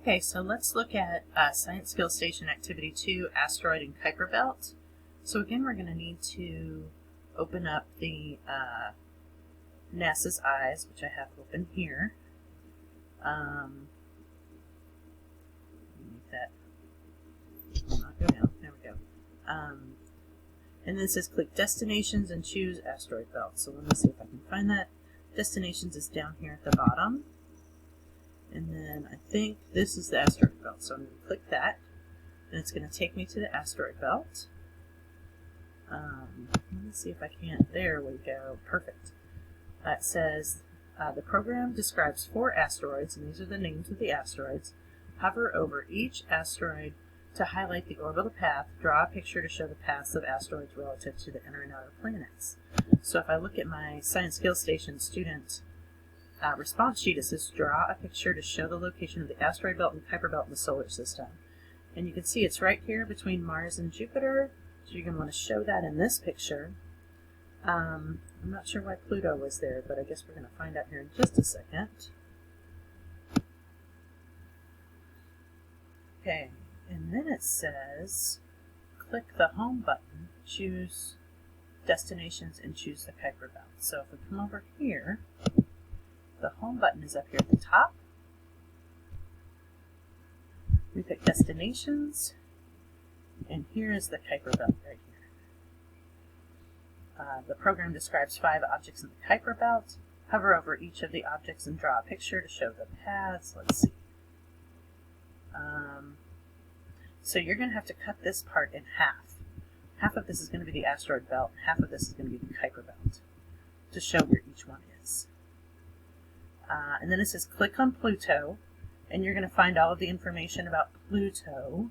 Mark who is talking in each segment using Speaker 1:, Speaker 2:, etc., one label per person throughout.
Speaker 1: Okay, so let's look at Science Skills Station Activity 2, Asteroid and Kuiper Belt. So again, we're going to need to open up the NASA's EYES, which I have open here. Make that not go down. There we go. And then it says click Destinations and choose Asteroid Belt. So let me see if I can find that. Destinations is down here at the bottom. And then I think this is the asteroid belt. So I'm going to click that. And it's going to take me to the asteroid belt. Let me see if I can't. There we go. Perfect. It says the program describes 4 asteroids, and these are the names of the asteroids. Hover over each asteroid to highlight the orbital path. Draw a picture to show the paths of asteroids relative to the inner and outer planets. So if I look at my Science Skills Station student response sheet, it says draw a picture to show the location of the asteroid belt and Kuiper belt in the solar system. And you can see it's right here between Mars and Jupiter, so you're going to want to show that in this picture. I'm not sure why Pluto was there, but I guess we're going to find out here in just a second. Okay, and then it says click the home button, choose destinations, and choose the Kuiper belt. So if we come over here, the home button is up here at the top. We pick destinations, and here is the Kuiper belt right here. The program describes 5 objects in the Kuiper belt. Hover over each of the objects and draw a picture to show the paths. Let's see. So you're going to have to cut this part in half. Half of this is going to be the asteroid belt, half of this is going to be the Kuiper belt to show where each one is. And then it says click on Pluto, and you're going to find all of the information about Pluto.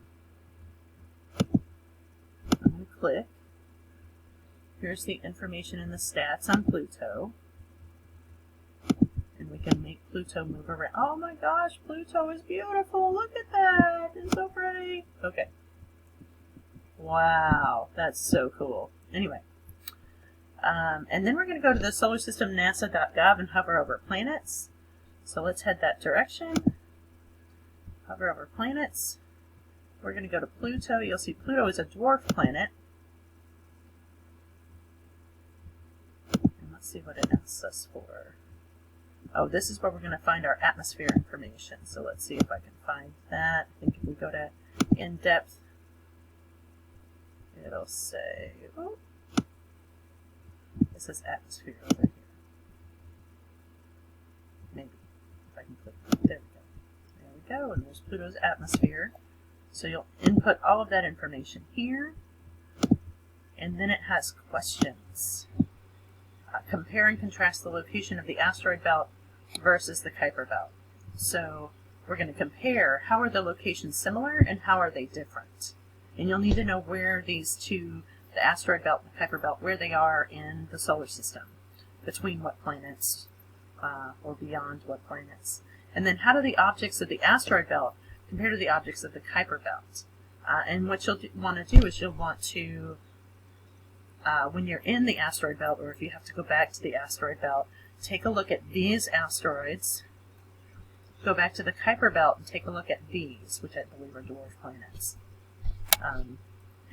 Speaker 1: I'm going to click. Here's the information and the stats on Pluto. And we can make Pluto move around. Oh my gosh, Pluto is beautiful. Look at that. It's so pretty. Okay. Wow, that's so cool. Anyway. And then we're going to go to the solar system nasa.gov and hover over planets. So let's head that direction. Hover over planets. We're going to go to Pluto. You'll see Pluto is a dwarf planet. And let's see what it asks us for. Oh, this is where we're going to find our atmosphere information. So let's see if I can find that. I think if we go to in-depth, it'll say, oh, this is atmosphere over here. Maybe, if I can click, there we go. There we go, and there's Pluto's atmosphere. So you'll input all of that information here, and then it has questions. Compare and contrast the location of the asteroid belt versus the Kuiper belt. So we're going to compare how are the locations similar and how are they different. And you'll need to know where these two, the asteroid belt and the Kuiper belt, where they are in the solar system, between what planets or beyond what planets. And then how do the objects of the asteroid belt compare to the objects of the Kuiper belt? And what you'll want to do is you'll want to, when you're in the asteroid belt, or if you have to go back to the asteroid belt, take a look at these asteroids, go back to the Kuiper belt and take a look at these, which I believe are dwarf planets.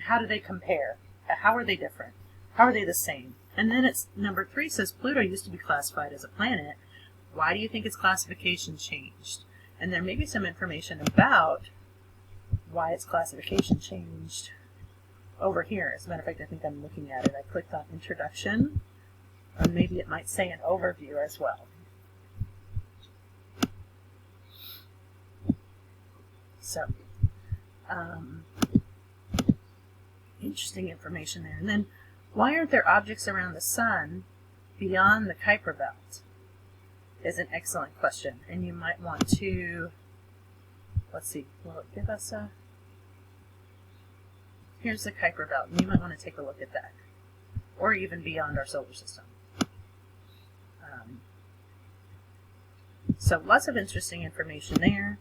Speaker 1: How do they compare? How are they different? How are they the same? And then it's number 3 says Pluto used to be classified as a planet. Why do you think its classification changed? And there may be some information about why its classification changed over here. As a matter of fact, I think I'm looking at it. I clicked on Introduction, or maybe it might say an overview as well. So, interesting information there. And then, why aren't there objects around the sun beyond the Kuiper belt? Is an excellent question. And you might want to, let's see, will it give us a, here's the Kuiper belt, and you might want to take a look at that. Or even beyond our solar system. So lots of interesting information there.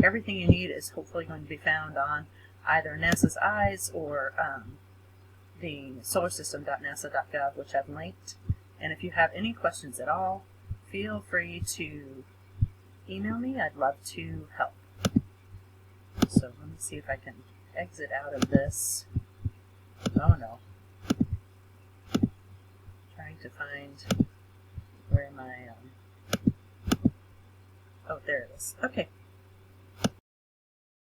Speaker 1: Everything you need is hopefully going to be found on either NASA's EYES or the solarsystem.nasa.gov, which I've linked. And if you have any questions at all, feel free to email me. I'd love to help. So let me see if I can exit out of this. Oh no. Trying to find where my, oh, there it is. Okay,